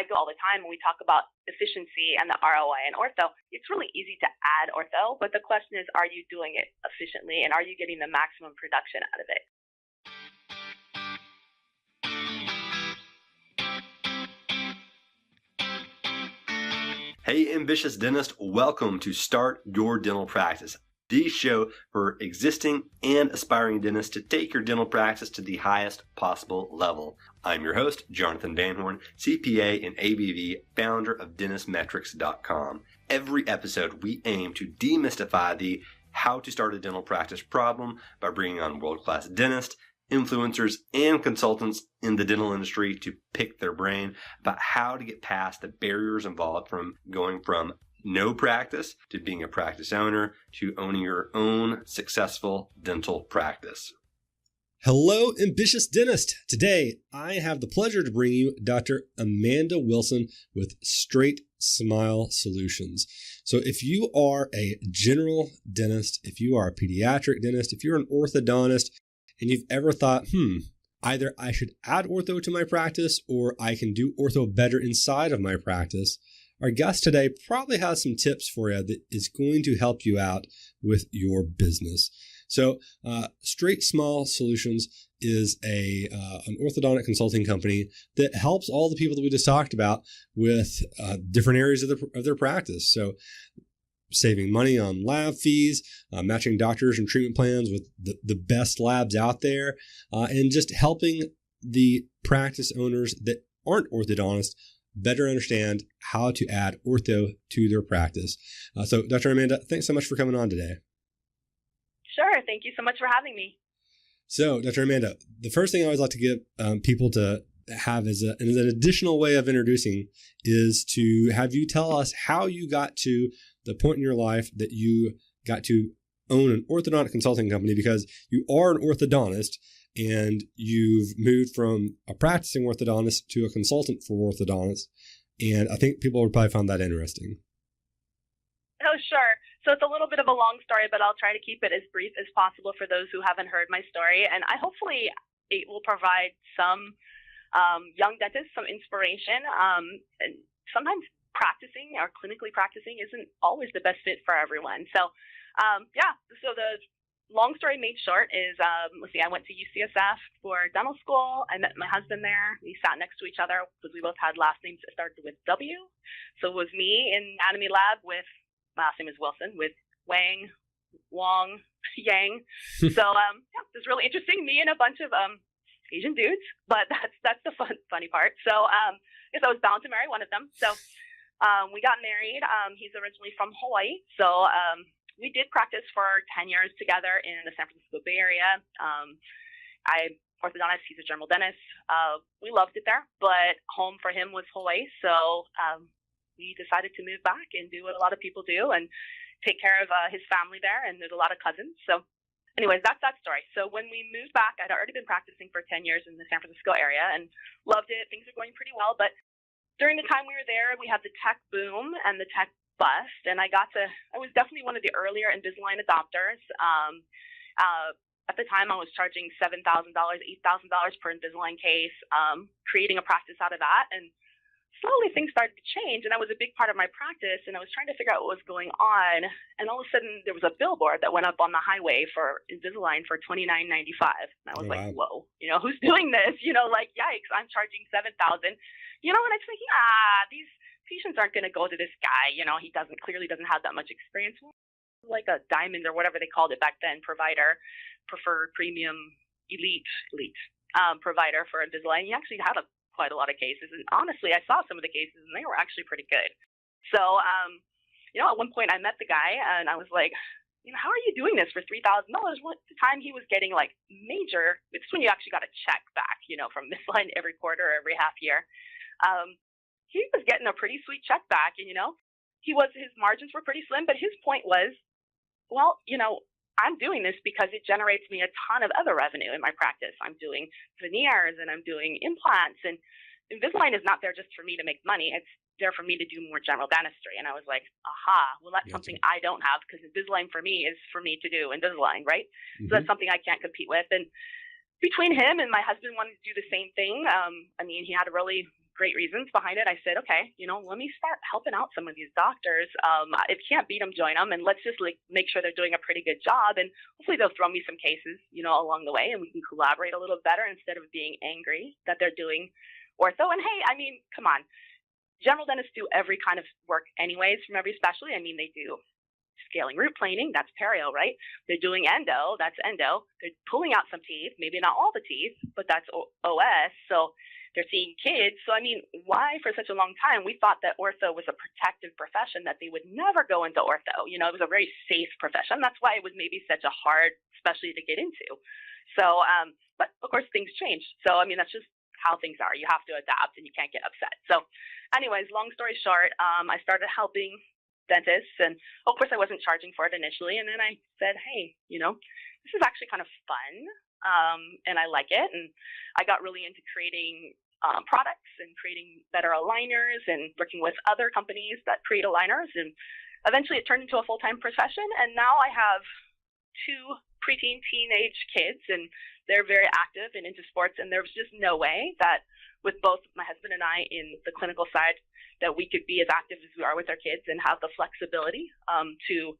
I go all the time when we talk about efficiency and the ROI in ortho. It's really easy to add ortho, but the question is, are you doing it efficiently and are you getting the maximum production out of it? Hey, ambitious dentist, welcome to Start Your Dental Practice, the show for existing and aspiring dentists to take your dental practice to the highest possible level. I'm your host, Jonathan Van Horn, CPA and ABV, founder of dentistmetrics.com. Every episode, we aim to demystify the how to start a dental practice problem by bringing on world-class dentists, influencers, and consultants in the dental industry to pick their brain about how to get past the barriers involved from going from no practice to being a practice owner to owning your own successful dental practice. Hello, ambitious dentist. Today, I have the pleasure to bring you Dr. Amanda Wilson with StraightSmile Solutions. So if you are a general dentist, if you are a pediatric dentist, if you're an orthodontist, and you've ever thought, either I should add ortho to my practice or I can do ortho better inside of my practice, our guest today probably has some tips for you that is going to help you out with your business. So StraightSmile Solutions is an orthodontic consulting company that helps all the people that we just talked about with different areas of their practice. So saving money on lab fees, matching doctors and treatment plans with the best labs out there, and just helping the practice owners that aren't orthodontists better understand how to add ortho to their practice. So Dr. Amanda, thanks so much for coming on today. Sure. Thank you so much for having me. So Dr. Amanda, the first thing I always like to give people to have as an additional way of introducing is to have you tell us how you got to the point in your life that you got to own an orthodontic consulting company, because you are an orthodontist and you've moved from a practicing orthodontist to a consultant for orthodontists. And I think people would probably find that interesting. Oh, sure. So it's a little bit of a long story, but I'll try to keep it as brief as possible for those who haven't heard my story. And hopefully it will provide some young dentists some inspiration. And sometimes practicing or clinically practicing isn't always the best fit for everyone. So, so the long story made short is, I went to UCSF for dental school. I met my husband there. We sat next to each other because we both had last names that started with W. So it was me in anatomy lab with, last name is Wilson, with Wang, Wong, Yang. So, it was really interesting. Me and a bunch of Asian dudes, but that's the funny part. So, I was bound to marry one of them. So, we got married. He's originally from Hawaii. So, we did practice for 10 years together in the San Francisco Bay Area. I'm orthodontist. He's a general dentist. We loved it there, but home for him was Hawaii. So, we decided to move back and do what a lot of people do and take care of his family there. And there's a lot of cousins. So, anyways, that's that story. So when we moved back, I'd already been practicing for 10 years in the San Francisco area and loved it. Things are going pretty well. But during the time we were there, we had the tech boom and the tech bust. And I was definitely one of the earlier Invisalign adopters. At the time, I was charging $7,000, $8,000 per Invisalign case, creating a practice out of that. And slowly things started to change, and that was a big part of my practice, and I was trying to figure out what was going on, and all of a sudden there was a billboard that went up on the highway for Invisalign for $29.95, and I was like, whoa, who's doing this? Yikes, I'm charging $7,000, and I was thinking, these patients aren't going to go to this guy, he clearly doesn't have that much experience, like a diamond or whatever they called it back then, provider, preferred, premium, elite provider for Invisalign. He actually had quite a lot of cases. And honestly, I saw some of the cases and they were actually pretty good. So, at one point I met the guy and I was like, how are you doing this for $3,000? At the time he was getting like major, it's when you actually got a check back, from Misline every quarter or every half year. He was getting a pretty sweet check back and, his margins were pretty slim, but his point was, I'm doing this because it generates me a ton of other revenue in my practice. I'm doing veneers and I'm doing implants, and Invisalign is not there just for me to make money. It's there for me to do more general dentistry. And I was like, that's something I don't have, because Invisalign for me is for me to do Invisalign, right? Mm-hmm. So that's something I can't compete with. And between him and my husband wanted to do the same thing. He had a really great reasons behind it, I said, okay, let me start helping out some of these doctors. If you can't beat them, join them, and let's just make sure they're doing a pretty good job. And hopefully they'll throw me some cases, along the way, and we can collaborate a little better instead of being angry that they're doing ortho. And hey, come on. General dentists do every kind of work anyways from every specialty. They do scaling root planing, that's perio, right? They're doing endo, that's endo. They're pulling out some teeth, maybe not all the teeth, but that's OS. So they're seeing kids. So, why for such a long time we thought that ortho was a protective profession, that they would never go into ortho. It was a very safe profession. That's why it was maybe such a hard specialty to get into. So, but of course things change. So, that's just how things are. You have to adapt and you can't get upset. So anyways, long story short, I started helping dentists, and of course I wasn't charging for it initially. And then I said, hey, this is actually kind of fun. And I like it. And I got really into creating products and creating better aligners and working with other companies that create aligners. And eventually it turned into a full-time profession. And now I have 2 preteen teenage kids, and they're very active and into sports. And there was just no way that with both my husband and I in the clinical side that we could be as active as we are with our kids and have the flexibility to,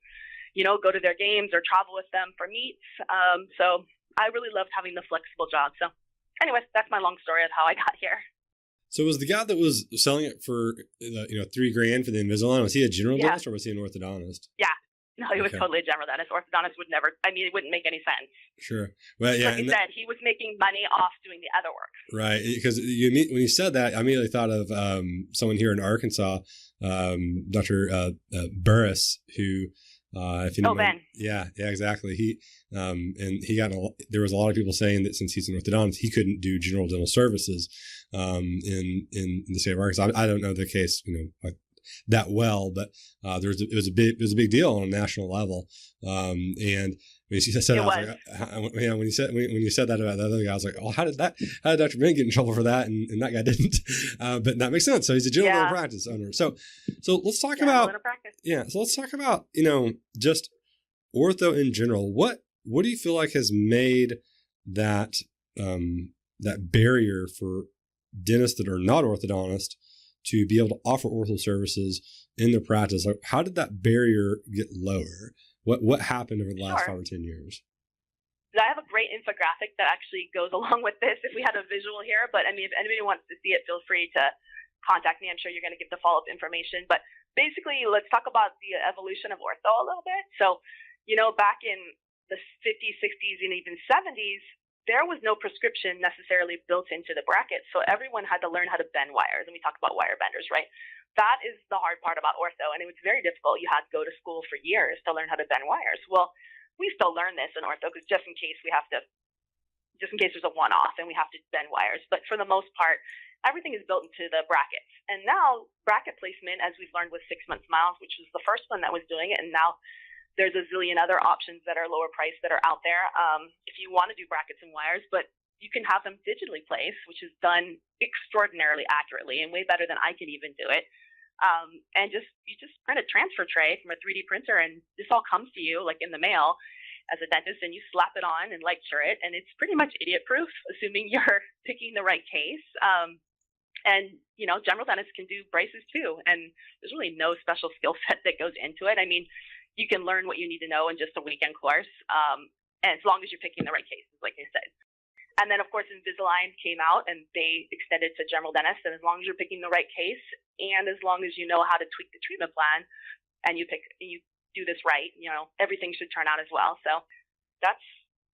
go to their games or travel with them for meets. So I really loved having the flexible job. So anyways, that's my long story of how I got here. So was the guy that was selling it for, $3,000 for the Invisalign, was he a general dentist or was he an orthodontist? Yeah. No, he was totally a general dentist. Orthodontist would never, it wouldn't make any sense. Sure. Well, yeah. Like you said, he was making money off doing the other work. Right. Because when you said that, I immediately thought of someone here in Arkansas, Dr. Burris, who, if you know, Ben. Yeah, exactly. He, and he there was a lot of people saying that since he's an orthodontist, he couldn't do general dental services, in the state of Arkansas. I don't know the case, that well, but it was a big deal on a national level. And when you said that, when you said that about the other guy, I was like, oh, how did Dr. Ben get in trouble for that? And that guy didn't. But that makes sense. So he's a general dental practice owner. So let's talk about So let's talk about just ortho in general. What do you feel like has made that barrier for dentists that are not orthodontists to be able to offer ortho services in their practice? Like, how did that barrier get lower? What happened over the last 5 or 10 years? I have a great infographic that actually goes along with this if we had a visual here. But if anybody wants to see it, feel free to contact me. I'm sure you're going to give the follow-up information. But basically, let's talk about the evolution of ortho a little bit. So, back in the 50s, 60s, and even 70s, there was no prescription necessarily built into the bracket. So everyone had to learn how to bend wires. And we talk about wire benders, right? That is the hard part about ortho. And it was very difficult. You had to go to school for years to learn how to bend wires. Well, we still learn this in ortho because just in case there's a one-off and we have to bend wires. But for the most part, everything is built into the brackets. And now bracket placement, as we've learned with 6 Month Smiles, which was the first one that was doing it, and now there's a zillion other options that are lower priced that are out there if you want to do brackets and wires, but you can have them digitally placed, which is done extraordinarily accurately and way better than I can even do it. And you just print a transfer tray from a 3D printer, and this all comes to you like in the mail as a dentist, and you slap it on and lecture it, and it's pretty much idiot proof, assuming you're picking the right case. And general dentists can do braces too, and there's really no special skill set that goes into it. You can learn what you need to know in just a weekend course, and as long as you're picking the right cases, like I said. And then, of course, Invisalign came out, and they extended to general dentists. And as long as you're picking the right case, and as long as you know how to tweak the treatment plan, and you do this right, everything should turn out as well. So that's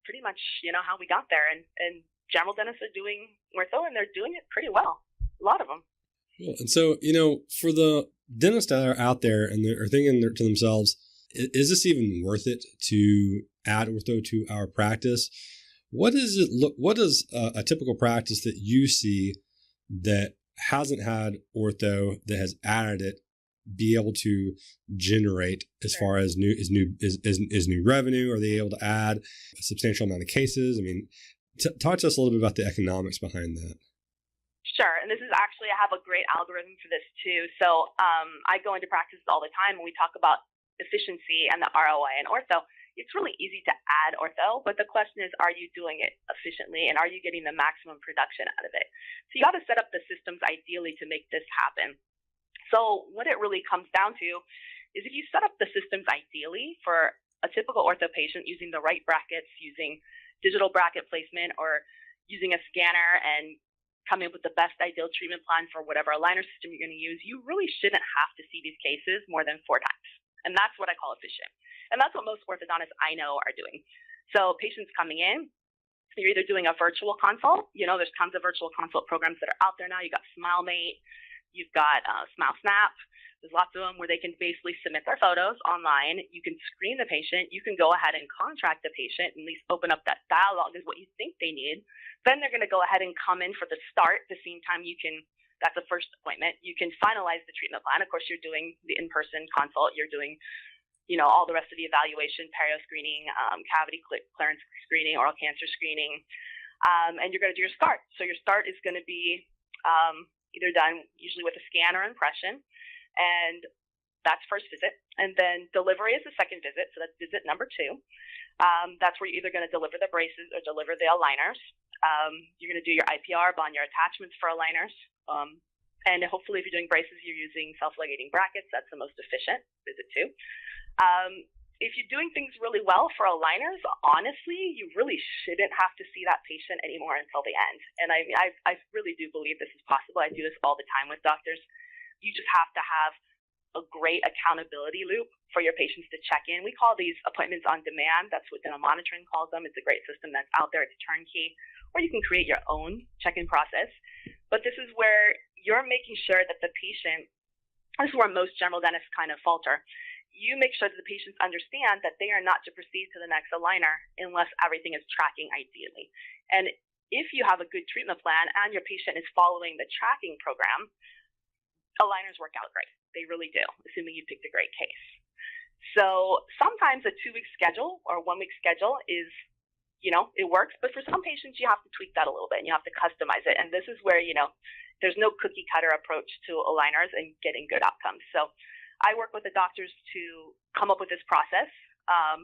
pretty much how we got there. And general dentists are doing ortho, and they're doing it pretty well. A lot of them. Cool. And so for the dentists that are out there and they're thinking to themselves, is this even worth it to add ortho to our practice? What does it look? What does a typical practice that you see that hasn't had ortho that has added it be able to generate as far as new revenue? Are they able to add a substantial amount of cases? Talk to us a little bit about the economics behind that. Sure. And this is actually, I have a great algorithm for this too. So I go into practices all the time and we talk about efficiency and the ROI in ortho. it's really easy to add ortho, but the question is, are you doing it efficiently and are you getting the maximum production out of it? So you got to set up the systems ideally to make this happen. So what it really comes down to is if you set up the systems ideally for a typical ortho patient using the right brackets, using digital bracket placement, or using a scanner and coming up with the best ideal treatment plan for whatever aligner system you're going to use, you really shouldn't have to see these cases more than 4 times. And that's what I call efficient. And that's what most orthodontists I know are doing. So patients coming in, you're either doing a virtual consult. There's tons of virtual consult programs that are out there now. You've got SmileMate, you've got Smile Snap. There's lots of them where they can basically submit their photos online. You can screen the patient. You can go ahead and contract the patient and at least open up that dialogue is what you think they need. Then they're going to go ahead and come in for the start. The same time that's the first appointment. You can finalize the treatment plan. Of course, you're doing the in-person consult. You're doing all the rest of the evaluation, perio screening, cavity clearance screening, oral cancer screening, and you're going to do your start. So your start is going to be either done usually with a scan or impression, and that's first visit. And then delivery is the second visit, so that's visit number 2. That's where you're either going to deliver the braces or deliver the aligners. You're going to do your IPR, bond your attachments for aligners. And hopefully if you're doing braces, you're using self-ligating brackets. That's the most efficient, visit 2. If you're doing things really well for aligners, honestly, you really shouldn't have to see that patient anymore until the end. And I really do believe this is possible. I do this all the time with doctors. You just have to have a great accountability loop for your patients to check in. We call these appointments on demand. That's what dental monitoring calls them. It's a great system that's out there. It's turnkey. Or you can create your own check-in process. But this is where you're making sure that the patient, this is where most general dentists kind of falter. You make sure that the patients understand that they are not to proceed to the next aligner unless everything is tracking ideally. And if you have a good treatment plan and your patient is following the tracking program, aligners work out great. They really do, assuming you picked a great case. So sometimes a 2-week schedule or 1-week schedule is, it works. But for some patients, you have to tweak that a little bit and you have to customize it. And this is where, there's no cookie cutter approach to aligners and getting good outcomes. So I work with the doctors to come up with this process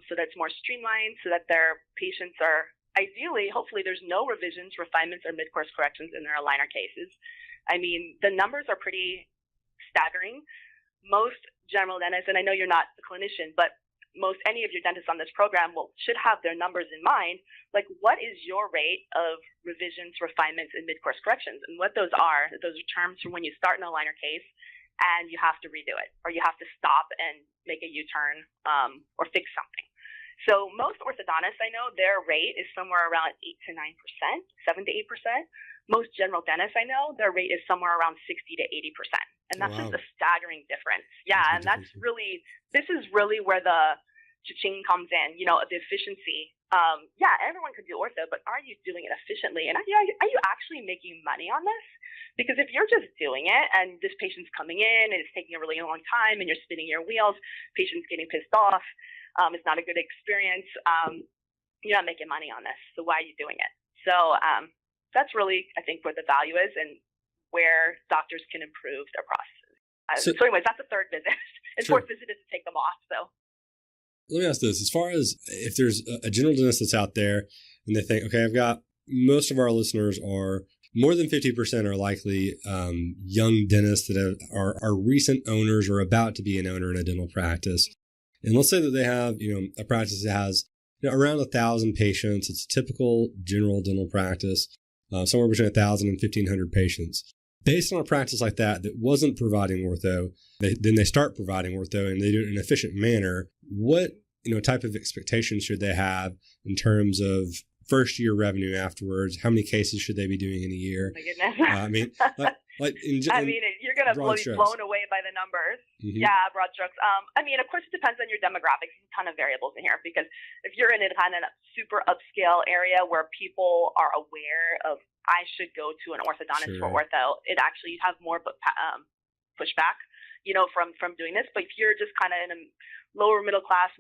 so that it's more streamlined, so that their patients are ideally, hopefully there's no revisions, refinements, or mid-course corrections in their aligner cases. I mean, the numbers are pretty staggering. Most general dentists, and I know you're not a clinician, but any of your dentists on this program should have their numbers in mind. Like, what is your rate of revisions, refinements, and mid-course corrections? And what those are terms from when you start an aligner case and you have to redo it, or you have to stop and make a U-turn or fix something. So most orthodontists, I know, their rate is somewhere around 8 to 9%, 7 to 8%. Most general dentists, I know, their rate is somewhere around 60 to 80%. And that's just a staggering difference. Yeah, and this is really where the cha-ching comes in, the efficiency. Everyone could do ortho, but are you doing it efficiently? And are you actually making money on this? Because if you're just doing it and this patient's coming in and it's taking a really long time and you're spinning your wheels, patient's getting pissed off, it's not a good experience, you're not making money on this. So why are you doing it? So that's really, I think, where the value is and where doctors can improve their processes. So anyways, that's the 3rd visit. And Sure. 4th visit is to take them off. So Let me ask this. As far as if there's a general dentist that's out there and they think, okay, I've got most of our listeners are more than 50% are likely young dentists that are recent owners or about to be an owner in a dental practice. And let's say that they have, a practice that has around 1,000 patients. It's a typical general dental practice, somewhere between 1,000 and 1,500 patients. Based on a practice like that wasn't providing ortho, then they start providing ortho and they do it in an efficient manner. What type of expectations should they have in terms of first year revenue afterwards? How many cases should they be doing in a year? My goodness. You're going to be blown away by the numbers. Mm-hmm. Yeah, broad strokes. Of course, it depends on your demographics. There's a ton of variables in here because if you're in a kind of super upscale area where people are aware of, I should go to an orthodontist for ortho, it actually, you have more pushback, from doing this. But if you're just kind of in a lower middle class,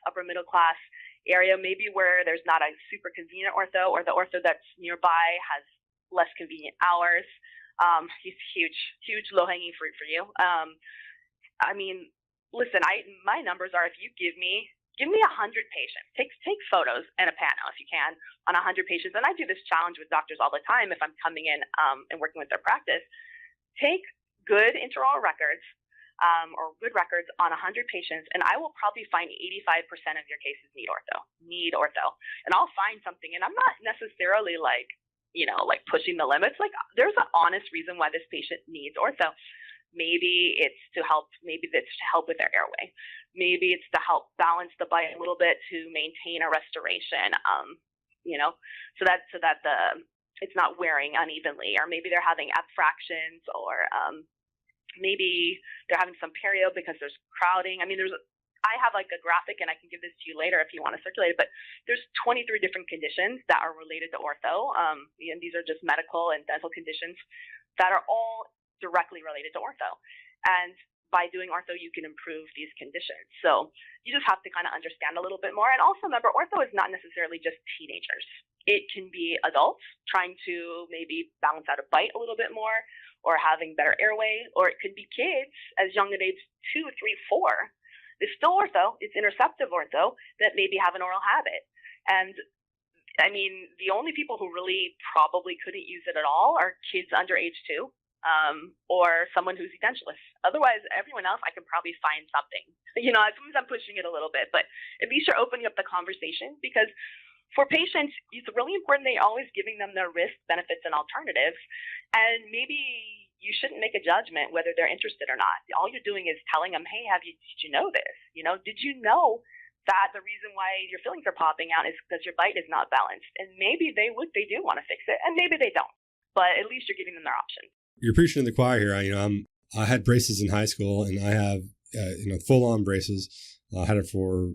upper middle class area, maybe where there's not a super convenient ortho, or the ortho that's nearby has less convenient hours, it's huge low-hanging fruit for you. Listen, my numbers are, if you give me give me 100 patients. Take photos and a pano if you can on 100 patients. And I do this challenge with doctors all the time if I'm coming in and working with their practice. Take good intraoral records or good records on 100 patients, and I will probably find 85% of your cases need ortho. And I'll find something, and I'm not necessarily like pushing the limits. Like, there's an honest reason why this patient needs ortho. Maybe it's to help with their airway. Maybe it's to help balance the bite a little bit to maintain a restoration, so that it's not wearing unevenly. Or maybe they're having abfractions, or maybe they're having some perio because there's crowding. I mean, I have like a graphic, and I can give this to you later if you want to circulate it, but there's 23 different conditions that are related to ortho. And these are just medical and dental conditions that are all directly related to ortho. And by doing ortho, you can improve these conditions. So you just have to kind of understand a little bit more. And also remember, ortho is not necessarily just teenagers. It can be adults trying to maybe balance out a bite a little bit more, or having better airway, or it could be kids as young as age 2, 3, 4. It's still ortho. It's interceptive ortho that maybe have an oral habit. And I mean, the only people who really probably couldn't use it at all are kids under age 2. Or someone who's edentulous. Otherwise, everyone else, I can probably find something. Sometimes I'm pushing it a little bit, but at least you're opening up the conversation, because for patients, it's really important that you're always giving them their risks, benefits, and alternatives. And maybe you shouldn't make a judgment whether they're interested or not. All you're doing is telling them, hey, did you know this? Did you know that the reason why your fillings are popping out is because your bite is not balanced? And maybe they do want to fix it, and maybe they don't. But at least you're giving them their options. You're preaching to the choir here. I had braces in high school, and I have full-on braces. I had it for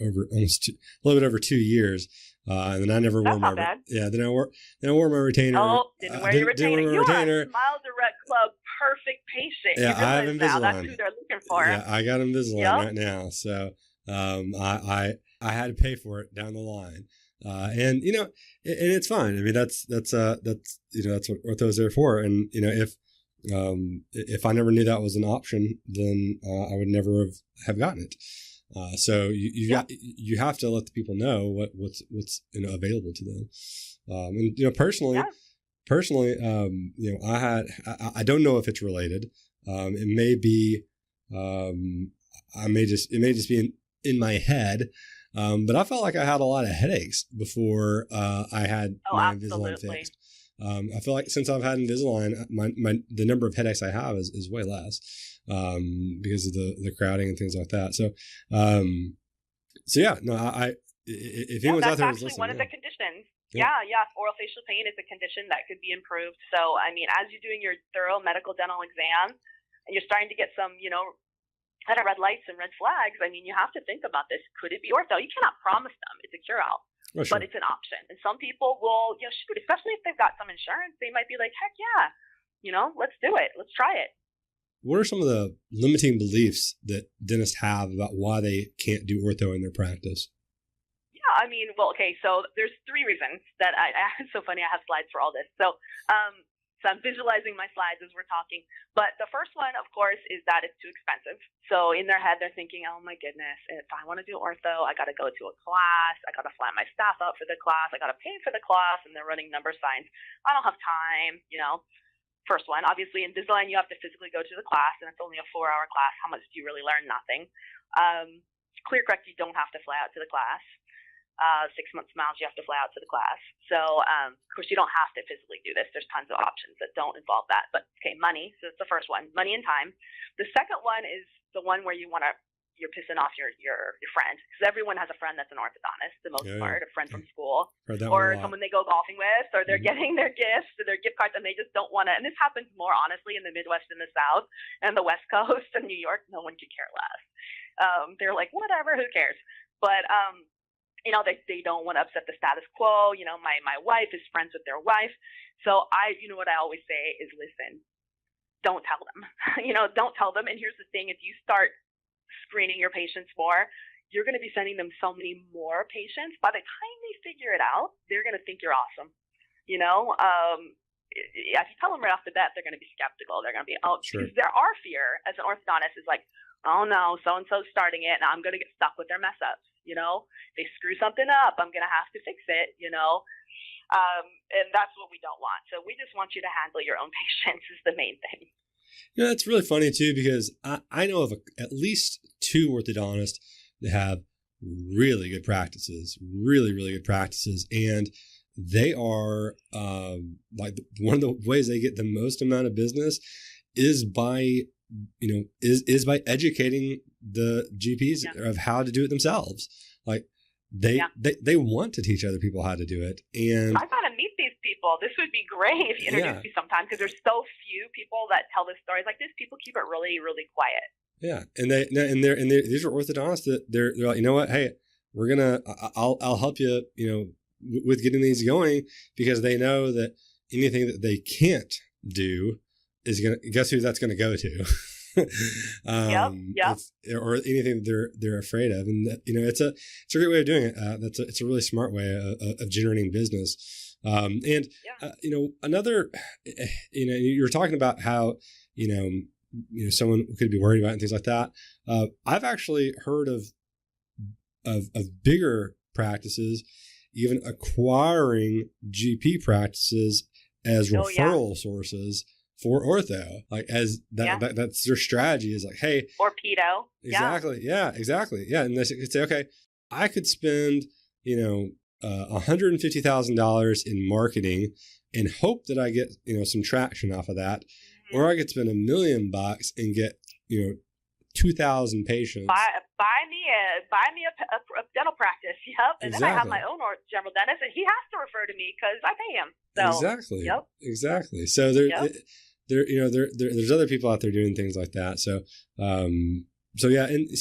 over a little bit over 2 years, and then I never wore my bad. Yeah. Then I wore my retainer. Oh, didn't wear your retainer. You are a Smile Direct Club perfect patient. Yeah, I have Invisalign. Now that's who they're looking for. Yeah, I got Invisalign right now, so I had to pay for it down the line. And it's fine. I mean, that's what ortho is there for. And if I never knew that was an option, then I would never have gotten it. So you have to let the people know what's available to them. And personally, I don't know if it's related. It may be, it may just be in my head. But I felt like I had a lot of headaches before I had my Invisalign fixed. I feel like since I've had Invisalign, the number of headaches I have is way less because of the crowding and things like that. So yeah, no, if anyone's out there that's actually one of the conditions. Yeah, oral facial pain is a condition that could be improved. So I mean, as you're doing your thorough medical dental exam, and you're starting to get some, kind of red lights and red flags, I mean, you have to think about this. Could it be ortho? You cannot promise them it's a cure-all, but it's an option. And some people will, shoot, especially if they've got some insurance, they might be like, heck yeah, let's do it. Let's try it. What are some of the limiting beliefs that dentists have about why they can't do ortho in their practice? Yeah, I mean, okay, so there's 3 reasons that it's so funny. I have slides for all this. So I'm visualizing my slides as we're talking. But the first one, of course, is that it's too expensive. So in their head, they're thinking, oh my goodness, if I want to do ortho, I got to go to a class. I got to fly my staff up for the class. I got to pay for the class, and they're running number signs. I don't have time, First one, obviously, Invisalign, you have to physically go to the class, and it's only a 4-hour class. How much do you really learn? Nothing. ClearCorrect, you don't have to fly out to the class. 6-month smiles, you have to fly out to the class. So, of course, you don't have to physically do this. There's tons of options that don't involve that. But, okay, money. So, it's the first one, money and time. The second one is the one where you're pissing off your friend. Because everyone has a friend that's an orthodontist, the most part, a friend from school. Or someone they go golfing with, or they're getting their gifts or their gift cards, and they just don't want to. And this happens more, honestly, in the Midwest and the South and the West Coast and New York. No one could care less. They're like, whatever, who cares? But, they don't want to upset the status quo. My wife is friends with their wife. So what I always say is, listen, don't tell them, don't tell them. And here's the thing, if you start screening your patients more, you're going to be sending them so many more patients. By the time they figure it out, they're going to think you're awesome. if you tell them right off the bat, they're going to be skeptical. They're going to be, Sure. because our fear as an orthodontist is like, oh no, so-and-so's starting it and I'm going to get stuck with their mess ups. If they screw something up, I'm going to have to fix it, and that's what we don't want. So we just want you to handle your own patients is the main thing. That's really funny too, because I know of at least 2 orthodontists that have really good practices, really, really good practices. And they are like one of the ways they get the most amount of business is by, is by educating the GPs of how to do it themselves. Like they want to teach other people how to do it. And I got to meet these people. This would be great if you introduced me sometime, because there's so few people that tell this stories like this. People keep it really, really quiet. Yeah, and these are orthodontists that they're like, you know what? Hey, I'll help you, with getting these going, because they know that anything that they can't do is guess who that's gonna go to. Yep. Or anything they're afraid of, and it's a great way of doing it. It's a really smart way of generating business. Another, you were talking about how someone could be worried about it and things like that. I've actually heard of bigger practices even acquiring GP practices as referral sources for ortho, like as that's their strategy, is like, hey, or pedo. Exactly. Yeah, exactly. Yeah. And they could say, okay, I could spend, $150,000 in marketing and hope that I get, some traction off of that. Mm-hmm. Or I could spend $1 million and get, 2,000 patients. Buy me a dental practice. Yep. And then I have my own general dentist, and he has to refer to me because I pay him. So, exactly. Yep. Exactly. So there's other people out there doing things like that. So, and so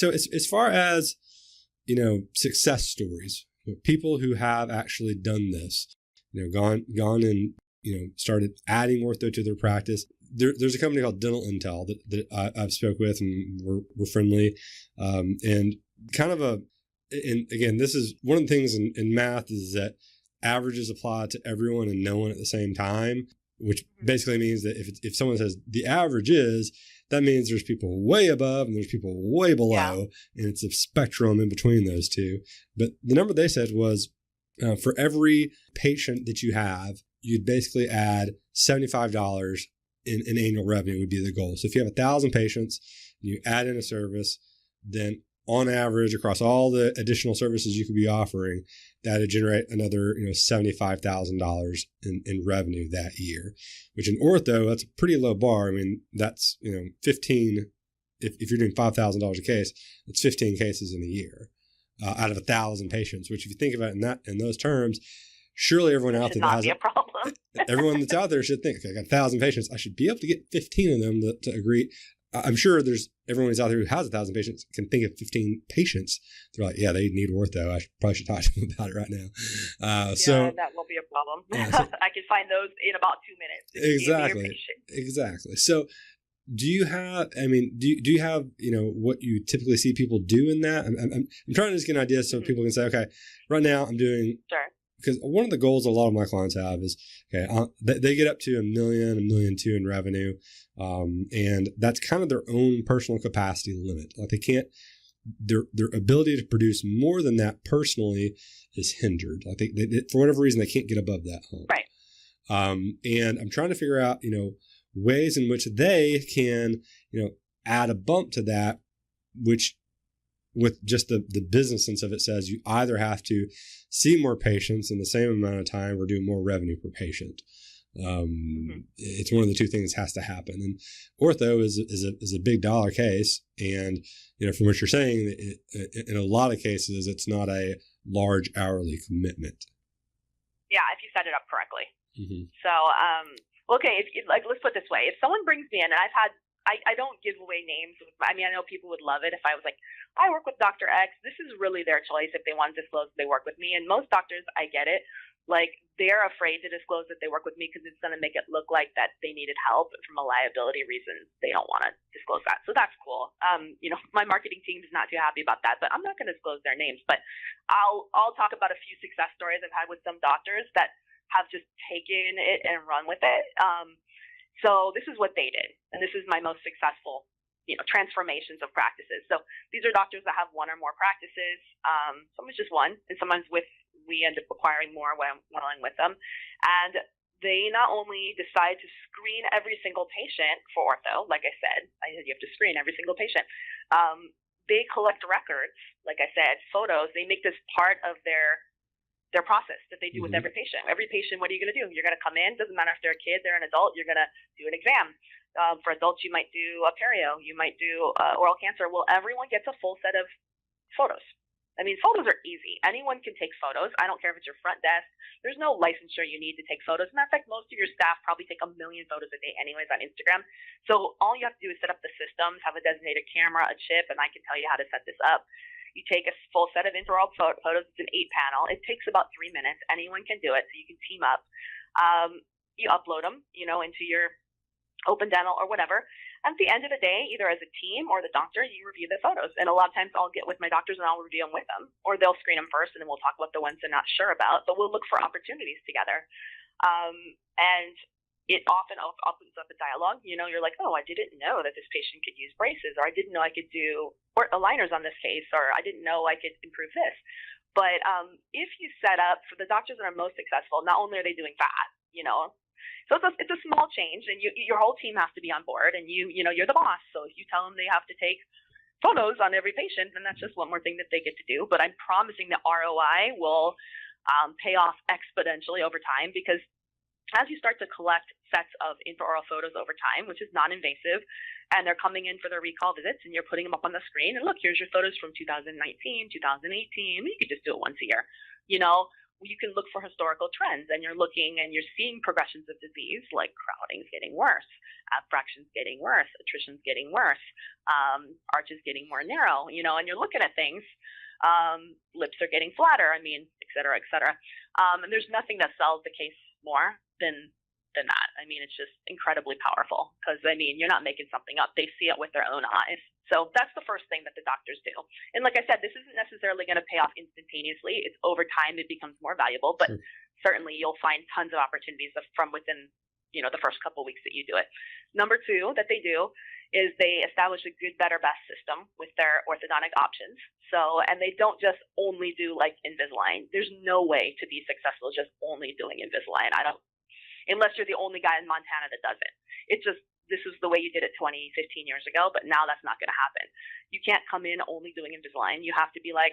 as far as, success stories, people who have actually done this, gone and, started adding ortho to their practice. There's a company called Dental Intel that I've spoke with, and we're friendly. And kind of and again, this is one of the things in math is that averages apply to everyone and no one at the same time, which basically means that if someone says the average is, that means there's people way above and there's people way below, and it's a spectrum in between those two. But the number they said was for every patient that you have, you'd basically add $75 in annual revenue would be the goal. So if you have 1,000 patients, and you add in a service, then on average across all the additional services you could be offering, that would generate another $75,000 in revenue that year, which in ortho, that's a pretty low bar. I mean, that's 15. If you're doing $5,000 a case, it's 15 cases in a year out of 1,000 patients. Which, if you think about it in those terms, surely everyone out there that has a problem. Everyone that's out there should think, okay, I got 1,000 patients. I should be able to get 15 of them to agree. I'm sure everyone who's out there who has 1,000 patients can think of 15 patients. They're like, yeah, they need ortho. Probably should talk to them about it right now. So that won't be a problem. I can find those in about 2 minutes. Exactly. So do you have, do you have, what you typically see people do in that? I'm trying to just get an idea so people can say, okay, right now I'm doing, because one of the goals a lot of my clients have is, okay, they get up to $1 million, $1.2 million in revenue. And that's kind of their own personal capacity limit. Like they can't, their ability to produce more than that personally is hindered. Like they, for whatever reason, they can't get above that hump. Right. And I'm trying to figure out, ways in which they can, add a bump to that, which with just the business sense of it says you either have to see more patients in the same amount of time or do more revenue per patient. It's one of the two things that has to happen. And ortho is a big dollar case. And, from what you're saying, in a lot of cases, it's not a large hourly commitment. Yeah, if you set it up correctly. Mm-hmm. So, okay, let's put it this way. If someone brings me in, and I don't give away names. I know people would love it if I was like, I work with Dr. X. This is really their choice if they want to disclose that they work with me. And most doctors, I get it. Like, they're afraid to disclose that they work with me because it's going to make it look like that they needed help. From a liability reason, they don't want to disclose that. So that's cool. My marketing team is not too happy about that, but I'm not going to disclose their names. But I'll talk about a few success stories I've had with some doctors that have just taken it and run with it. So this is what they did, and this is my most successful, transformations of practices. So these are doctors that have one or more practices. Some is just one, and sometimes we end up acquiring more when I'm with them. And they not only decide to screen every single patient for ortho, like I said, you have to screen every single patient. They collect records, like I said, photos. They make this part of their process that they do with every patient. Every patient, what are you going to do? You're going to come in, doesn't matter if they're a kid, they're an adult, you're going to do an exam. For adults, you might do a perio, you might do oral cancer. Well, everyone gets a full set of photos. I mean, photos are easy. Anyone can take photos. I don't care if it's your front desk. There's no licensure you need to take photos. Matter of fact, most of your staff probably take 1 million photos a day anyways on Instagram. So all you have to do is set up the systems, have a designated camera, a chip, and I can tell you how to set this up. You take a full set of intraoral photos. It's an 8-panel. It takes about 3 minutes. Anyone can do it, so you can team up. You upload them, into your Open Dental or whatever. At the end of the day, either as a team or the doctor, you review the photos. And a lot of times I'll get with my doctors and I'll review them with them. Or they'll screen them first and then we'll talk about the ones they're not sure about. But we'll look for opportunities together. And it often opens up a dialogue. You're like, oh, I didn't know that this patient could use braces, or I didn't know I could do aligners on this case, or I didn't know I could improve this. But if you set up for the doctors that are most successful, not only are they doing that, so it's a small change, and your whole team has to be on board, and you're the boss. So if you tell them they have to take photos on every patient, then that's just one more thing that they get to do. But I'm promising that ROI will pay off exponentially over time, because as you start to collect sets of intraoral photos over time, which is non-invasive, and they're coming in for their recall visits, and you're putting them up on the screen, and look, here's your photos from 2019, 2018. You could just do it once a year. You can look for historical trends, and you're looking and you're seeing progressions of disease, like crowding's getting worse, abfraction's getting worse, attrition's getting worse, arches getting more narrow, and you're looking at things. Lips are getting flatter, et cetera, et cetera. And there's nothing that sells the case more than that. It's just incredibly powerful, because, you're not making something up. They see it with their own eyes. So that's the first thing that the doctors do. And like I said, this isn't necessarily going to pay off instantaneously. It's over time, it becomes more valuable, but certainly you'll find tons of opportunities from within, the first couple of weeks that you do it. Number 2 that they do is they establish a good, better, best system with their orthodontic options. So, and they don't just only do like Invisalign. There's no way to be successful just only doing Invisalign. Unless you're the only guy in Montana that does it. This is the way you did it 20, 15 years ago, but now that's not going to happen. You can't come in only doing Invisalign. You have to be like,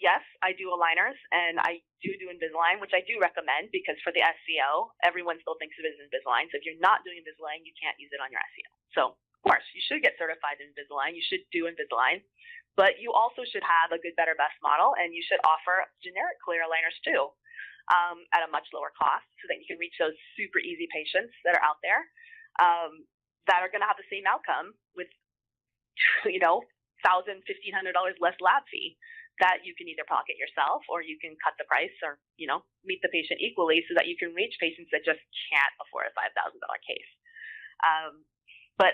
yes, I do aligners, and I do Invisalign, which I do recommend, because for the SEO, everyone still thinks of it as Invisalign. So if you're not doing Invisalign, you can't use it on your SEO. So, of course, you should get certified in Invisalign. You should do Invisalign. But you also should have a good, better, best model, and you should offer generic clear aligners too, at a much lower cost, so that you can reach those super easy patients that are out there. That are going to have the same outcome with, $1,000, $1,500 less lab fee, that you can either pocket yourself, or you can cut the price, or, meet the patient equally, so that you can reach patients that just can't afford a $5,000 case. But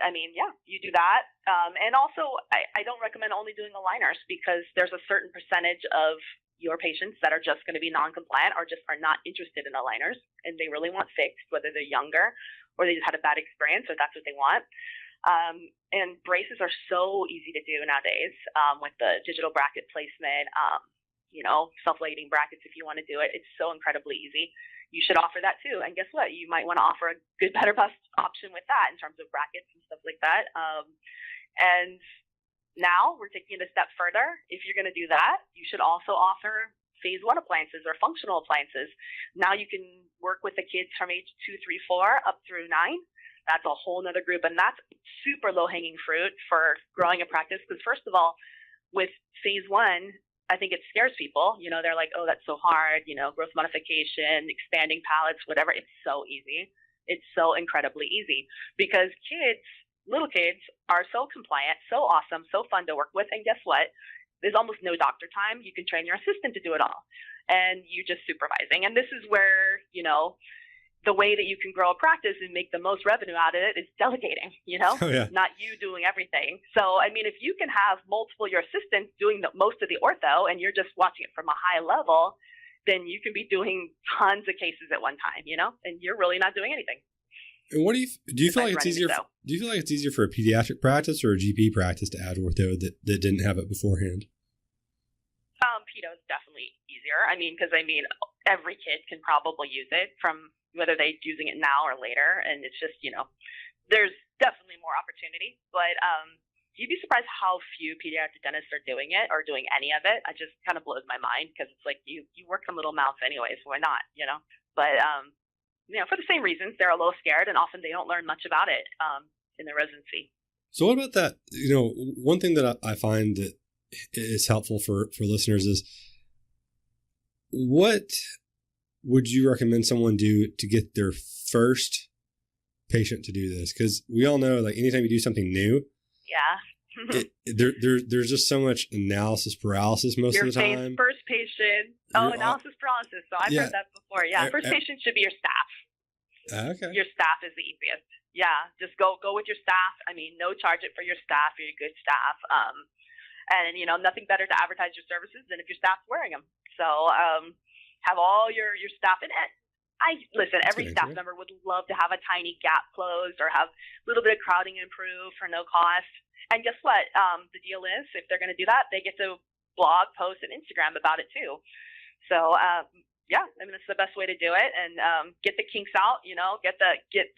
you do that. And also, I don't recommend only doing aligners, because there's a certain percentage of your patients that are just going to be non-compliant, or just are not interested in aligners, and they really want fixed, whether they're younger or they just had a bad experience, or that's what they want. And braces are so easy to do nowadays, with the digital bracket placement, self-lighting brackets if you want to do it. It's so incredibly easy. You should offer that too. And guess what? You might want to offer a good, better, best option with that in terms of brackets and stuff like that. And now we're taking it a step further. If you're going to do that, you should also offer phase 1 appliances or functional appliances. Now you can work with the kids from age 2, 3, 4 up through 9. That's a whole nother group, and that's super low-hanging fruit for growing a practice, because first of all, with phase 1, I think it scares people. They're like, oh, that's so hard, growth modification, expanding palates, whatever. It's so easy. It's so incredibly easy, because little kids are so compliant, so awesome, so fun to work with, and guess what? There's almost no doctor time. You can train your assistant to do it all, and you're just supervising. And this is where, the way that you can grow a practice and make the most revenue out of it is delegating, Oh, yeah. Not you doing everything. So, if you can have multiple your assistants doing most of the ortho, and you're just watching it from a high level, then you can be doing tons of cases at one time, and you're really not doing anything. And what do you feel like it's easier? Do you feel like it's easier for a pediatric practice or a GP practice to add ortho that didn't have it beforehand? Pedo is definitely easier. Because every kid can probably use it, from whether they're using it now or later, and it's just there's definitely more opportunity. But you'd be surprised how few pediatric dentists are doing it or doing any of it. It just kind of blows my mind, because it's like you work from little mouths anyways. Why not? But for the same reasons, they're a little scared, and often they don't learn much about it in their residency. So what about that? One thing that I find that is helpful for listeners is, what would you recommend someone do to get their first patient to do this? Because we all know, like, anytime you do something new, there's just so much analysis paralysis most of the time. First patient. Analysis paralysis. So I've heard that before. Yeah. First patient should be your staff. Okay. Your staff is the easiest. Yeah. Just go with your staff. No charge it for your staff. You're a good staff. And nothing better to advertise your services than if your staff's wearing them. So have all your staff in it. Listen, every staff member would love to have a tiny gap closed or have a little bit of crowding improved for no cost. And guess what? The deal is, if they're going to do that, they get to blog, post, and Instagram about it too. So it's the best way to do it, and get the kinks out. Get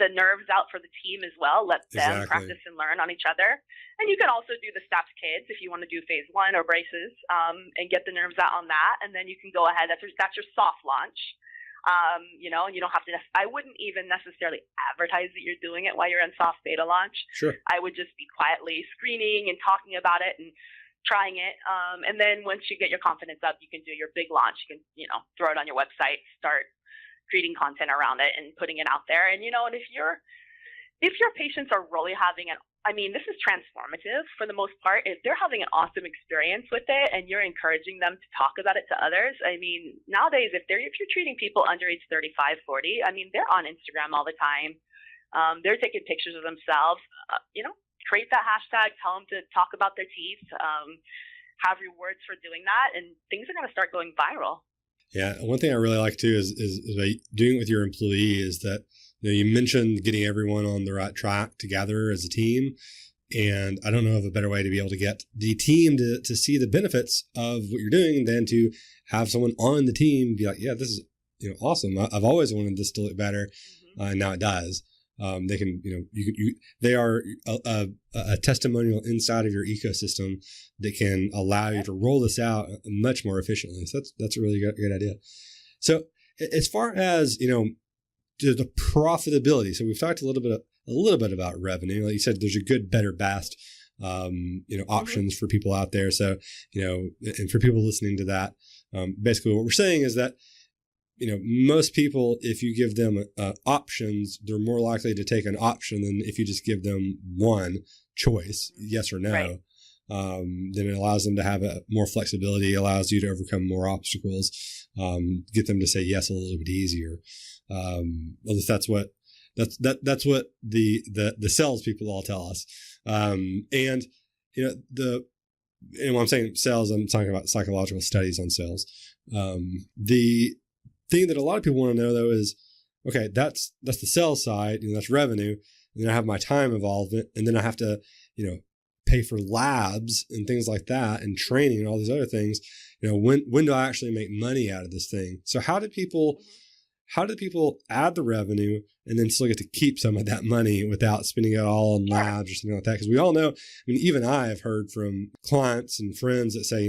the nerves out for the team as well. Let them practice and learn on each other. And you can also do the staff's kids if you want to do phase 1 or braces, and get the nerves out on that. And then you can go ahead. That's your soft launch. You don't have to. I wouldn't even necessarily advertise that you're doing it while you're in soft beta launch. Sure. I would just be quietly screening and talking about it and trying it. And then once you get your confidence up, you can do your big launch. You can, throw it on your website, start creating content around it and putting it out there. And, and if your patients are really having this is transformative for the most part. If they're having an awesome experience with it and you're encouraging them to talk about it to others, nowadays, if you're treating people under age 35, 40, they're on Instagram all the time. They're taking pictures of themselves, create that hashtag, tell them to talk about their teeth, have rewards for doing that, and things are going to start going viral. Yeah. One thing I really like too is by doing it with your employee is that, you mentioned getting everyone on the right track together as a team. And I don't know of a better way to be able to get the team to see the benefits of what you're doing than to have someone on the team be like, yeah, this is, awesome. I've always wanted this to look better. And now it does. They can, they are a testimonial inside of your ecosystem that can allow you to roll this out much more efficiently. So that's a really good idea. So as far as, the profitability. So we've talked a little bit about revenue. Like you said, there's a good, better, best, options for people out there. So, and for people listening to that, basically what we're saying is that, most people, if you give them options, they're more likely to take an option than if you just give them one choice, yes or no. Right. Then it allows them to have more flexibility, allows you to overcome more obstacles, get them to say yes a little bit easier. At least that's what the sales people all tell us. And when I'm saying sales, I'm talking about psychological studies on sales. The thing that a lot of people want to know though is, okay, that's the sales side, that's revenue. And then I have my time involvement, and then I have to, pay for labs and things like that, and training and all these other things. When do I actually make money out of this thing? So how do people add the revenue and then still get to keep some of that money without spending it all on labs or something like that? Because we all know, even I have heard from clients and friends that say,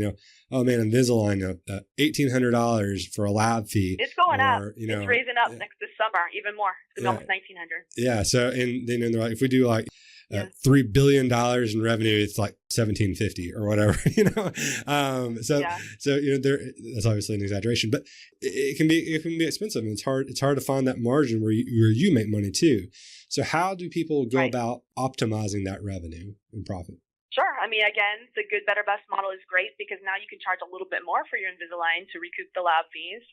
oh man, Invisalign, $1,800 for a lab fee. It's going up. It's raising up next this summer, even more. It's going to be almost $1,900. Yeah. So, and then they're like, if we do like $3 billion in revenue, it's like $1,750 or whatever, So that's obviously an exaggeration, but it can be expensive, and it's hard to find that margin where you make money too. So how do people go about optimizing that revenue and profit? Sure. Again, the good, better, best model is great because now you can charge a little bit more for your Invisalign to recoup the lab fees.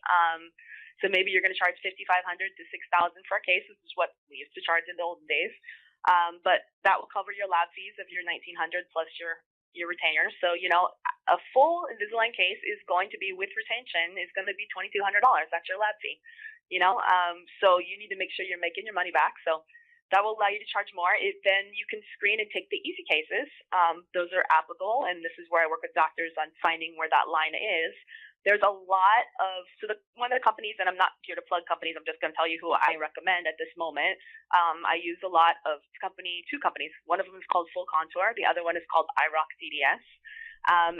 So maybe you're going to charge $5,500 to $6,000 for a case. This is what we used to charge in the olden days. But that will cover your lab fees of your $1,900 plus your your retainers. So, a full Invisalign case is going to be with retention is going to be $2,200. That's your lab fee, so you need to make sure you're making your money back. So that will allow you to charge more. Then you can screen and take the easy cases. Those are applicable, and this is where I work with doctors on finding where that line is. There's a lot of, one of the companies, and I'm not here to plug companies, I'm just going to tell you who I recommend at this moment. I use a lot of two companies. One of them is called Full Contour. The other one is called iRock DDS.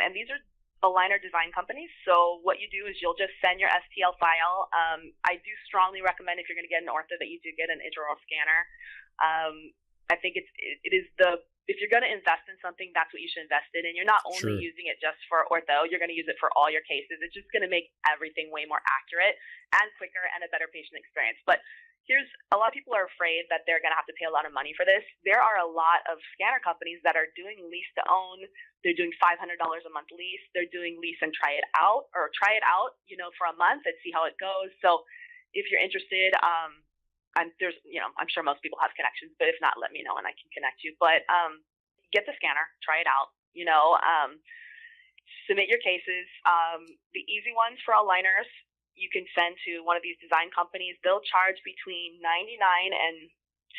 And these are aligner design companies. So what you do is you'll just send your STL file. I do strongly recommend, if you're going to get an ortho, that you do get an intraoral scanner. I think if you're going to invest in something, that's what you should invest in. And you're not only using it just for ortho, you're going to use it for all your cases. It's just going to make everything way more accurate and quicker and a better patient experience. But a lot of people are afraid that they're going to have to pay a lot of money for this. There are a lot of scanner companies that are doing lease to own. They're doing $500 a month lease. They're doing lease and try it out, for a month and see how it goes. So if you're interested, I'm sure most people have connections, but if not, let me know and I can connect you. But get the scanner, try it out, submit your cases. The easy ones for aligners, you can send to one of these design companies. They'll charge between $99 and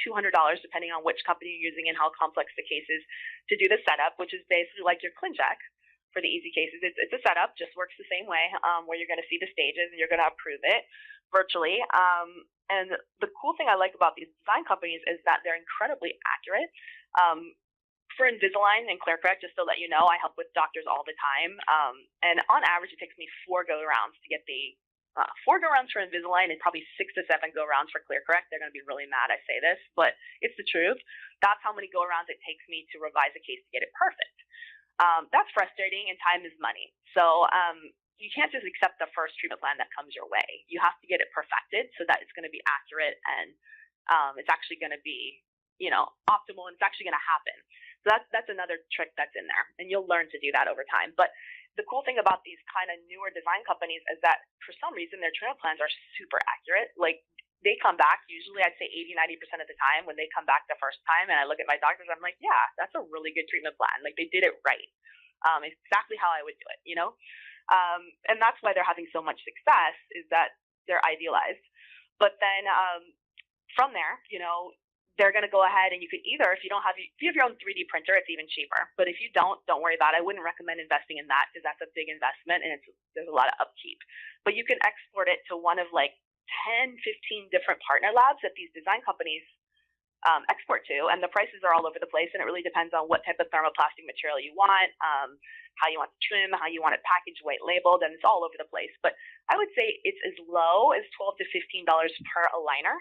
$200, depending on which company you're using and how complex the case is, to do the setup, which is basically like your ClinCheck for the easy cases. It's a setup, just works the same way, where you're going to see the stages and you're going to approve it virtually. And the cool thing I like about these design companies is that they're incredibly accurate. For Invisalign and ClearCorrect, just to let you know, I help with doctors all the time. And on average, it takes me 4 go-arounds to get the 4 go-arounds for Invisalign and probably 6 to 7 go-arounds for ClearCorrect. They're going to be really mad I say this, but it's the truth. That's how many go-arounds it takes me to revise a case to get it perfect. That's frustrating, and time is money. So you can't just accept the first treatment plan that comes your way. You have to get it perfected so that it's going to be accurate and it's actually going to be, optimal, and it's actually going to happen. So that's another trick that's in there, and you'll learn to do that over time. But the cool thing about these kind of newer design companies is that for some reason their treatment plans are super accurate. Like, they come back, usually I'd say 80-90% of the time when they come back the first time, and I look at my doctors, I'm like, yeah, that's a really good treatment plan. Like, they did it right. Exactly how I would do it, and that's why they're having so much success, is that they're idealized. But then from there, they're going to go ahead and you could either, if you have your own 3D printer, it's even cheaper. But if you don't worry about it. I wouldn't recommend investing in that because that's a big investment and there's a lot of upkeep. But you can export it to one of like 10, 15 different partner labs that these design companies export to, and the prices are all over the place, and it really depends on what type of thermoplastic material you want, how you want the trim, how you want it packaged, white labeled, and it's all over the place. But I would say it's as low as $12 to $15 per aligner.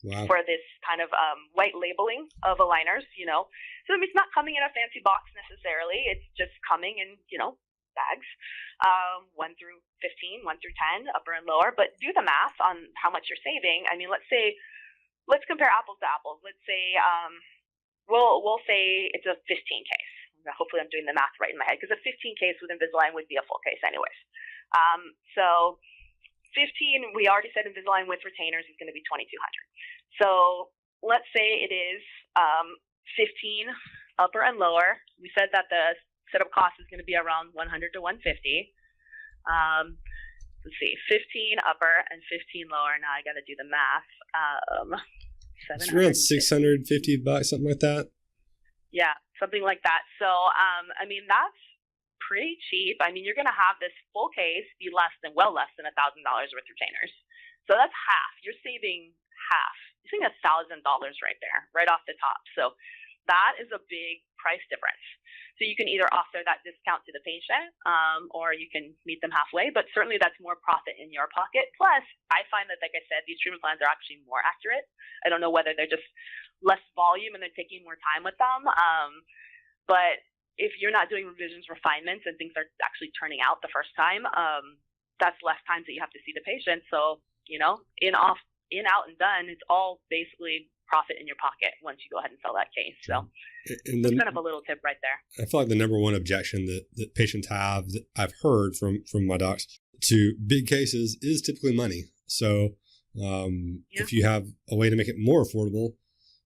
Wow. For this kind of white labeling of aligners, So it's not coming in a fancy box necessarily. It's just coming in, bags, 1 through 15, 1 through 10, upper and lower. But do the math on how much you're saving. I mean, let's compare apples to apples. Let's say we'll say it's a 15 case. Hopefully I'm doing the math right in my head, because a 15 case with Invisalign would be a full case anyways. So 15, we already said Invisalign with retainers is going to be $2,200. So let's say it is 15 upper and lower. We said that the setup cost is going to be around $100 to $150. Let's see, 15 upper and 15 lower. Now I got to do the math. It's around $650, something like that. Yeah, something like that. So, that's pretty cheap. You're going to have this full case be less than $1,000 with retainers. So that's half. You're saving half. You're saving $1,000 right there, right off the top. So that is a big price difference. So you can either offer that discount to the patient, or you can meet them halfway, but certainly that's more profit in your pocket. Plus, I find that, like I said, these treatment plans are actually more accurate. I don't know whether they're just less volume and they're taking more time with them, but if you're not doing revisions, refinements, and things are actually turning out the first time, that's less times that you have to see the patient. So, in, out, and done, it's all basically profit in your pocket once you go ahead and sell that case. So it's kind of a little tip right there. I feel like the number one objection that patients have, that I've heard from my docs, to big cases is typically money. So if you have a way to make it more affordable,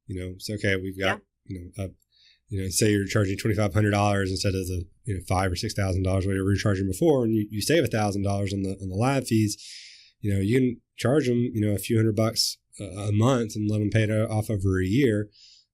it's okay. We've got, say you're charging $2,500 instead of the $5,000 or $6,000, whatever you're charging before, and you save $1,000 on the lab fees, you can charge them a few $100 a month and let them pay it off over a year.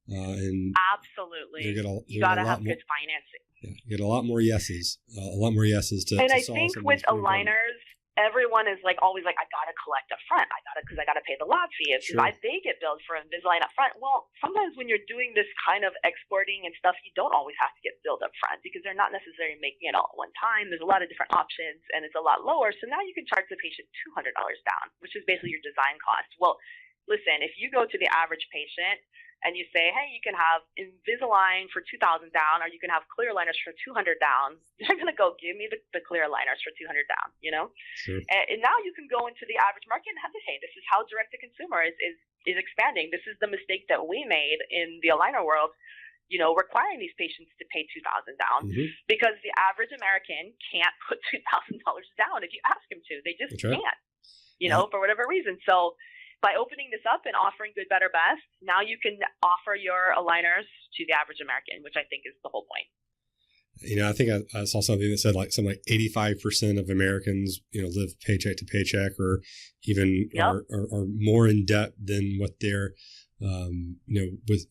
And absolutely, you got to have good financing. Yeah, you get a lot more yeses, to. And I think with aligners, everyone is always I got to collect up front. Because I got to pay the lab fee. Because they get billed for Invisalign up front. Well, sometimes when you're doing this kind of exporting and stuff, you don't always have to get billed up front because they're not necessarily making it all at one time. There's a lot of different options and it's a lot lower. So now you can charge the patient $200 down, which is basically your design cost. Well, listen, if you go to the average patient and you say, hey, you can have Invisalign for $2,000 down, or you can have clear aligners for $200 down, they're going to go, give me the clear aligners for $200 down, Sure. And now you can go into the average market and have, hey, this is how direct-to-consumer is expanding. This is the mistake that we made in the aligner world, requiring these patients to pay $2,000 down because the average American can't put $2,000 down if you ask them to. They just can't, for whatever reason. So by opening this up and offering good, better, best, now you can offer your aligners to the average American, which I think is the whole point. I think I saw something that said something like 85% of Americans, live paycheck to paycheck, or even are more in debt than what they're, with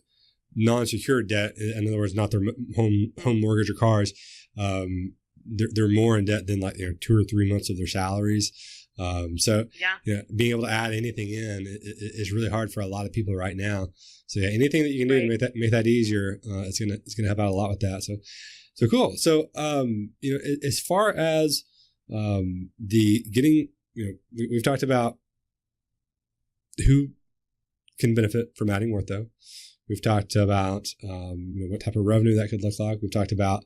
non-secured debt. In other words, not their home mortgage or cars. They're more in debt than 2 or 3 months of their salaries. Being able to add anything in is really hard for a lot of people right now. So anything that you can do to make that easier, it's gonna help out a lot with that. So cool. So as far as the getting, we've talked about who can benefit from adding ortho. We've talked about what type of revenue that could look like. We've talked about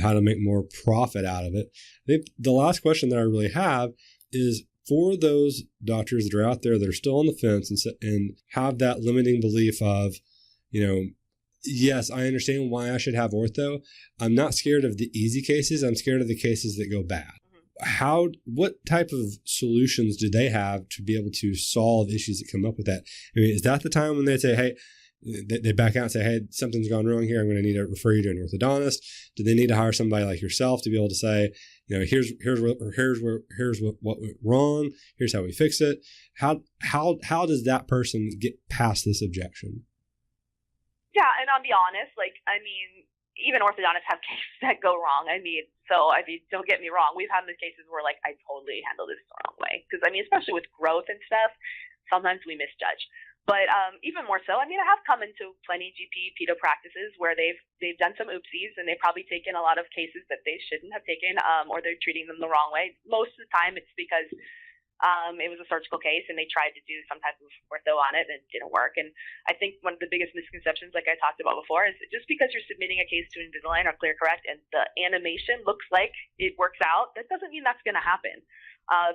how to make more profit out of it. I think the last question that I really have is for those doctors that are out there that are still on the fence and have that limiting belief of, yes, I understand why I should have ortho. I'm not scared of the easy cases. I'm scared of the cases that go bad. What type of solutions do they have to be able to solve issues that come up with that? I mean, is that the time when they say, hey, they back out and say, hey, something's gone wrong here. I'm going to need to refer you to an orthodontist. Do they need to hire somebody like yourself to be able to say, here's what went wrong. Here's how we fix it. How does that person get past this objection? Yeah, and I'll be honest. Even orthodontists have cases that go wrong. Don't get me wrong. We've had the cases where I totally handled this the wrong way because especially with growth and stuff, sometimes we misjudge. But even more so, I have come into plenty GP pedo practices where they've done some oopsies and they've probably taken a lot of cases that they shouldn't have taken, or they're treating them the wrong way. Most of the time, it's because it was a surgical case and they tried to do some type of ortho on it and it didn't work. And I think one of the biggest misconceptions, like I talked about before, is just because you're submitting a case to Invisalign or ClearCorrect and the animation looks like it works out, that doesn't mean that's going to happen.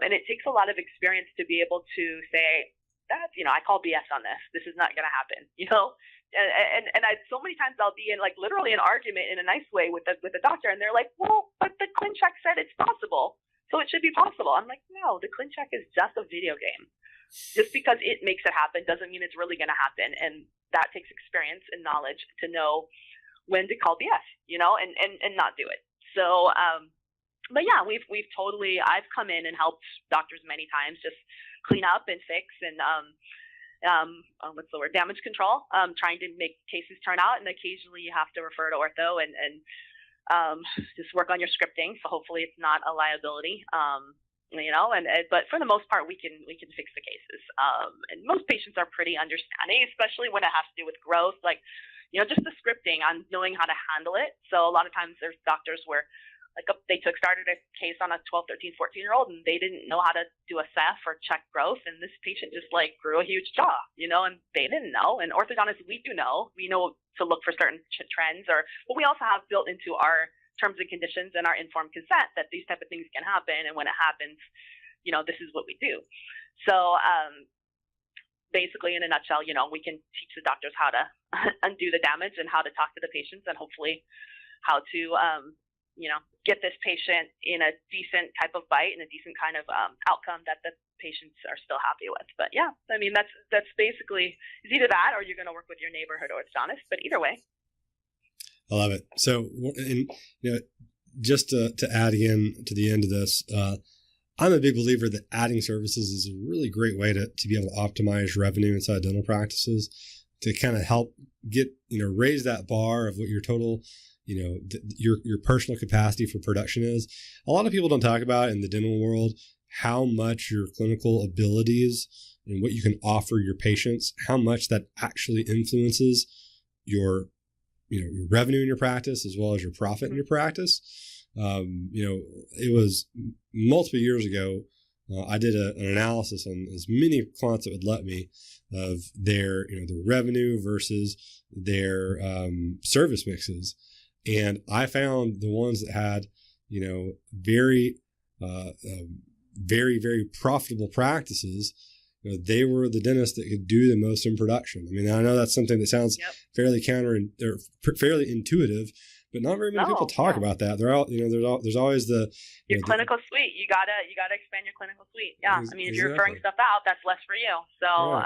And it takes a lot of experience to be able to say, that's, I call BS on this. This is not going to happen, And so many times I'll be in literally an argument in a nice way with the doctor, and they're like, well, but the ClinCheck said it's possible, so it should be possible. I'm like, no, the ClinCheck is just a video game. Just because it makes it happen doesn't mean it's really going to happen, and that takes experience and knowledge to know when to call BS, and not do it. So, but yeah, we've totally. I've come in and helped doctors many times just clean up and fix and what's the word? Damage control. Trying to make cases turn out, and occasionally you have to refer to ortho and just work on your scripting. So hopefully it's not a liability. But for the most part, we can fix the cases. And most patients are pretty understanding, especially when it has to do with growth, just the scripting on knowing how to handle it. So a lot of times there's doctors where they started a case on a 12, 13, 14-year-old, and they didn't know how to do a ceph or check growth, and this patient just grew a huge jaw, and they didn't know. And orthodontists, we do know. We know to look for certain trends, but we also have built into our terms and conditions and our informed consent that these type of things can happen, and when it happens, this is what we do. So basically, in a nutshell, we can teach the doctors how to undo the damage and how to talk to the patients, and hopefully how to get this patient in a decent type of bite and a decent kind of outcome that the patients are still happy with. But yeah, that's basically, it's either that or you're going to work with your neighborhood orthodontist, but either way. I love it. So, and just to add again to the end of this, I'm a big believer that adding services is a really great way to be able to optimize revenue inside dental practices, to kind of help get, raise that bar of what your total, your personal capacity for production is. A lot of people don't talk about in the dental world how much your clinical abilities and what you can offer your patients, how much that actually influences your revenue in your practice as well as your profit in your practice. It was multiple years ago, I did an analysis on as many clients that would let me of their, their revenue versus their service mixes. And I found the ones that had, very, very profitable practices, they were the dentists that could do the most in production. I mean, I know that's something that sounds fairly fairly intuitive, but not very many people talk about that. They're all, there's always your clinical suite. You gotta expand your clinical suite. Yeah, I mean, if you're referring stuff out, that's less for you. So,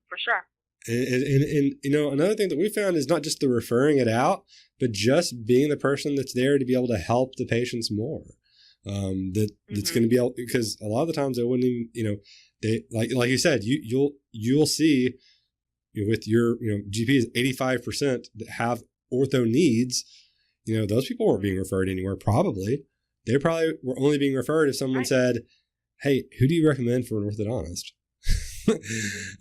for sure. And another thing that we found is not just the referring it out, but just being the person that's there to be able to help the patients more. That's going to be able, because a lot of the times they wouldn't even, they like you said, you'll see with your GPs 85% that have ortho needs. Those people weren't being referred anywhere. Probably they were only being referred if someone said, "Hey, who do you recommend for an orthodontist?"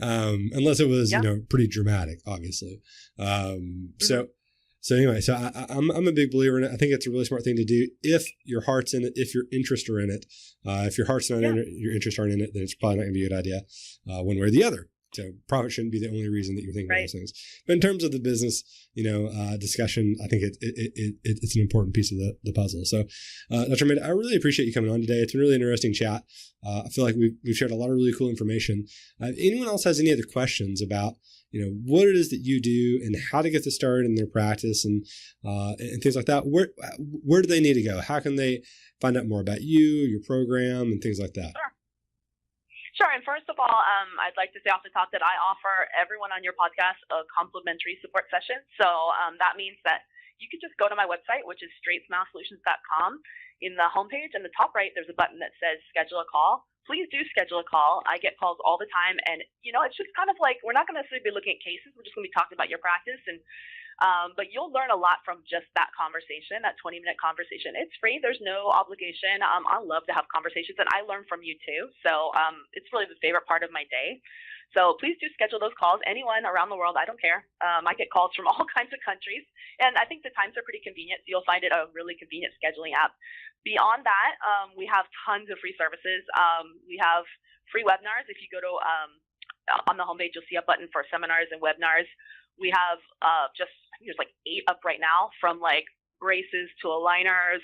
Unless it was pretty dramatic, obviously. So anyway, I'm a big believer in it. I think it's a really smart thing to do if your heart's in it, if your interests are in it. If your heart's not in it, your interests aren't in it, then it's probably not going to be a good idea one way or the other. So profit shouldn't be the only reason that you're thinking about those things. But in terms of the business, discussion, I think it's an important piece of the puzzle. So, Dr. Amanda, I really appreciate you coming on today. It's been a really interesting chat. I feel like we've shared a lot of really cool information. If anyone else has any other questions about what it is that you do and how to get this started in their practice and things like that, where do they need to go? How can they find out more about you, your program, and things like that? Sure. And first of all, I'd like to say off the top that I offer everyone on your podcast a complimentary support session. So that means that you can just go to my website, which is StraightSmileSolutions.com. In the homepage in the top right, there's a button that says schedule a call. Please do schedule a call. I get calls all the time. And, it's just kind of like, we're not going to necessarily be looking at cases. We're just going to be talking about your practice. And but you'll learn a lot from just that conversation, that 20-minute conversation. It's free. There's no obligation. I love to have conversations, and I learn from you too. So it's really the favorite part of my day. So please do schedule those calls. Anyone around the world, I don't care. I get calls from all kinds of countries, and I think the times are pretty convenient. So you'll find it a really convenient scheduling app. Beyond that, we have tons of free services. We have free webinars. If you go to on the homepage, you'll see a button for seminars and webinars. We have I think there's like 8 up right now, from like braces to aligners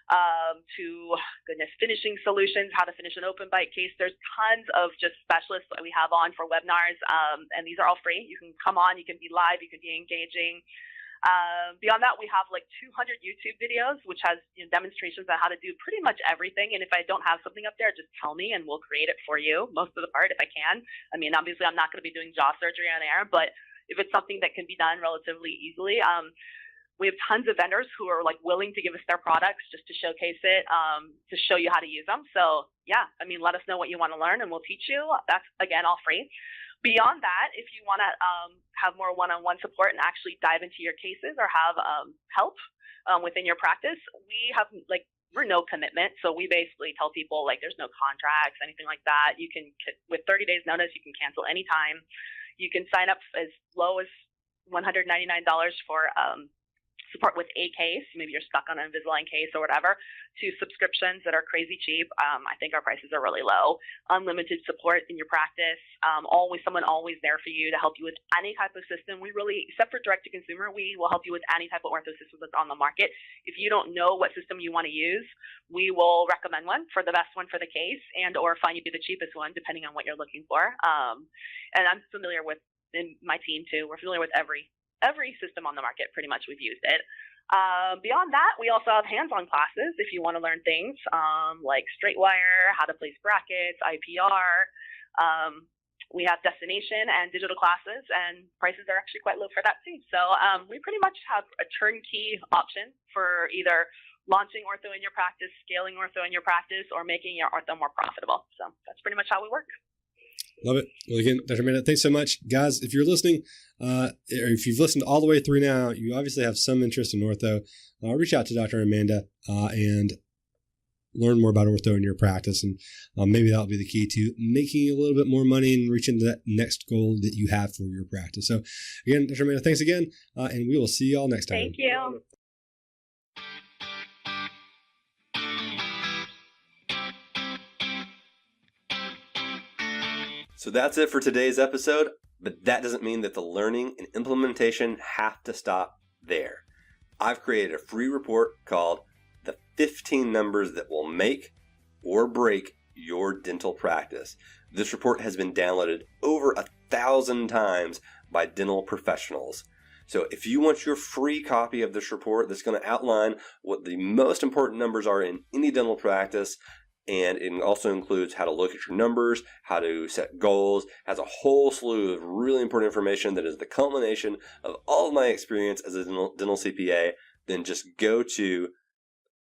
to finishing solutions, how to finish an open bite case. There's tons of just specialists that we have on for webinars, and these are all free. You can come on, you can be live, you can be engaging. Beyond that, we have like 200 YouTube videos, which has demonstrations on how to do pretty much everything. And if I don't have something up there, just tell me and we'll create it for you most of the part if I can. I mean, obviously, I'm not going to be doing jaw surgery on air, but if it's something that can be done relatively easily, we have tons of vendors who are like willing to give us their products just to showcase it, to show you how to use them. So yeah, I mean, let us know what you want to learn and we'll teach you. That's, again, all free. Beyond that, if you want to have more one-on-one support and actually dive into your cases or have help within your practice, we're no commitment. So we basically tell people there's no contracts, anything like that. You can, with 30 days notice, you can cancel anytime. You can sign up as low as $199 for support with a case. Maybe you're stuck on an Invisalign case or whatever, to subscriptions that are crazy cheap. I think our prices are really low. Unlimited support in your practice. Someone always there for you to help you with any type of system. We really, except for direct to consumer, we will help you with any type of ortho system that's on the market. If you don't know what system you want to use, we will recommend one for the best one for the case, and or find you the cheapest one depending on what you're looking for. And I'm familiar with, and my team too, we're familiar with every system on the market. Pretty much we've used it. Beyond that, we also have hands-on classes if you want to learn things like straight wire, how to place brackets, IPR. we have destination and digital classes, and prices are actually quite low for that too. So we pretty much have a turnkey option for either launching ortho in your practice, scaling ortho in your practice, or making your ortho more profitable. So that's pretty much how we work. Love it. Well, again, Dr. Amanda, thanks so much. Guys, if you're listening, or if you've listened all the way through now, you obviously have some interest in ortho. Reach out to Dr. Amanda and learn more about ortho in your practice. And maybe that'll be the key to making a little bit more money and reaching that next goal that you have for your practice. So again, Dr. Amanda, thanks again. And we will see you all next time. Thank you. So that's it for today's episode, but that doesn't mean that the learning and implementation have to stop there. I've created a free report called The 15 Numbers That Will Make or Break Your Dental Practice. This report has been downloaded over 1,000 times by dental professionals. So if you want your free copy of this report that's going to outline what the most important numbers are in any dental practice, and it also includes how to look at your numbers, how to set goals, has a whole slew of really important information that is the culmination of all of my experience as a dental CPA, then just go to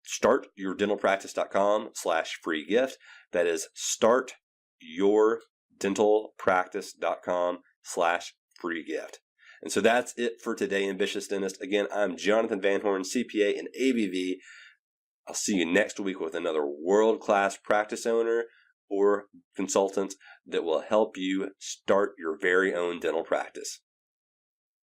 startyourdentalpractice.com/free gift. That is startyourdentalpractice.com/free gift. And so that's it for today, Ambitious Dentist. Again, I'm Jonathan Van Horn, CPA and ABV. I'll see you next week with another world-class practice owner or consultant that will help you start your very own dental practice.